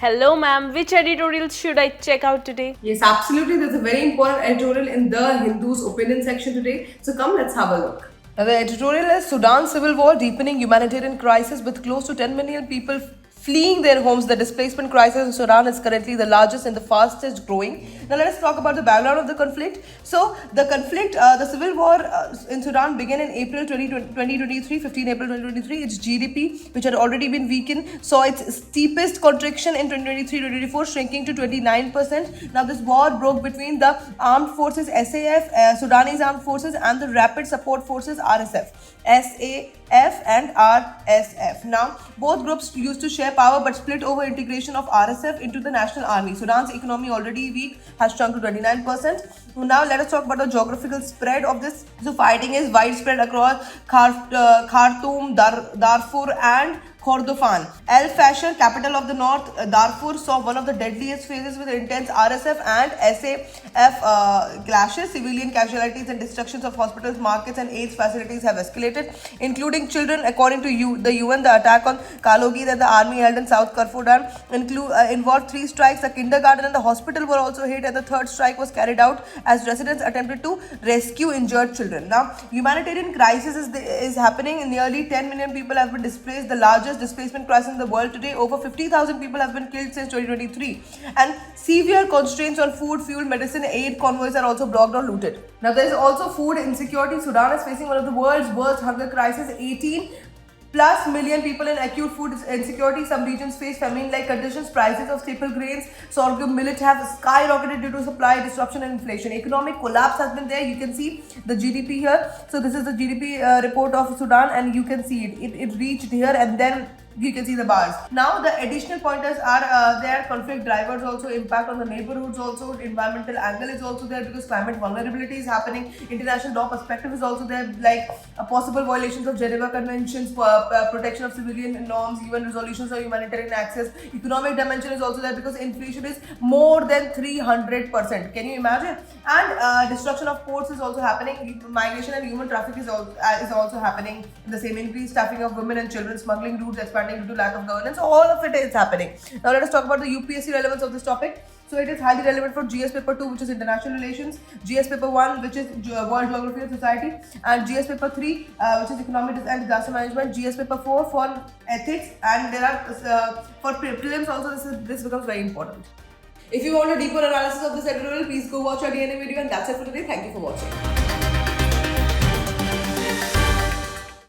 Hello, ma'am. Which editorial should I check out today? Yes, absolutely. There's a very important editorial in the Hindu's opinion section today. So come, let's have a look. Now, the editorial is Sudan civil war deepening humanitarian crisis with close to 10 million people fleeing their homes. The displacement crisis in Sudan is currently the largest and the fastest growing. Now, let us talk about the background of the conflict. So, the civil war in Sudan began in April 2023, 15 April 2023. Its GDP, which had already been weakened, saw its steepest contraction in 2023-2024, shrinking to 29%. Now, this war broke between the armed forces SAF, Sudanese armed forces, and the Rapid Support Forces RSF. SAF and RSF. Now, both groups used to share power but split over integration of RSF into the national army. Sudan's economy, already weak, has shrunk to 29%. Now, let us talk about the geographical spread of this. So, fighting is widespread across Khartoum, Darfur, and Kordofan. El Fasher, capital of the north, Darfur, saw one of the deadliest phases with intense RSF and SAF clashes. Civilian casualties and destructions of hospitals, markets, and AIDS facilities have escalated, including children. According to the UN, the attack on Kalogi that the army held in South Darfur involved 3 strikes. The kindergarten and the hospital were also hit, and the 3rd strike was carried out as residents attempted to rescue injured children. Now, humanitarian crisis is happening. Nearly 10 million people have been displaced, the largest displacement crisis in the world today. Over 50,000 people have been killed since 2023, and severe constraints on food, fuel, medicine, aid convoys are also blocked or looted. Now, there is also food insecurity. Sudan is facing one of the world's worst hunger crises. 18 plus million people in acute food insecurity. Some regions face famine-like conditions. Prices of staple grains, sorghum, millet have skyrocketed due to supply disruption and inflation. Economic collapse has been there. You can see the GDP here. So this is the GDP report of Sudan, and you can see it reached here, and then you can see the bars. Now, the additional pointers are there. Conflict drivers also impact on the neighborhoods. Also, environmental angle is also there because climate vulnerability is happening. International law perspective is also there, like possible violations of Geneva Conventions, protection of civilian norms, UN resolutions or humanitarian access. Economic dimension is also there because inflation is more than 300%. Can you imagine? And destruction of ports is also happening. Migration and human traffic is also happening. The same increased staffing of women and children, smuggling routes expanding due to lack of governance. All of it is happening. Now, let us talk about the UPSC relevance of this topic. So, it is highly relevant for GS paper 2, which is international relations, GS paper 1, which is world geography and society, and GS paper 3, which is economic and disaster management, GS paper 4 for ethics, and there are for prelims also this becomes very important. If you want a deeper analysis of this editorial, please go watch our DNA video, and that's it for today. Thank you for watching.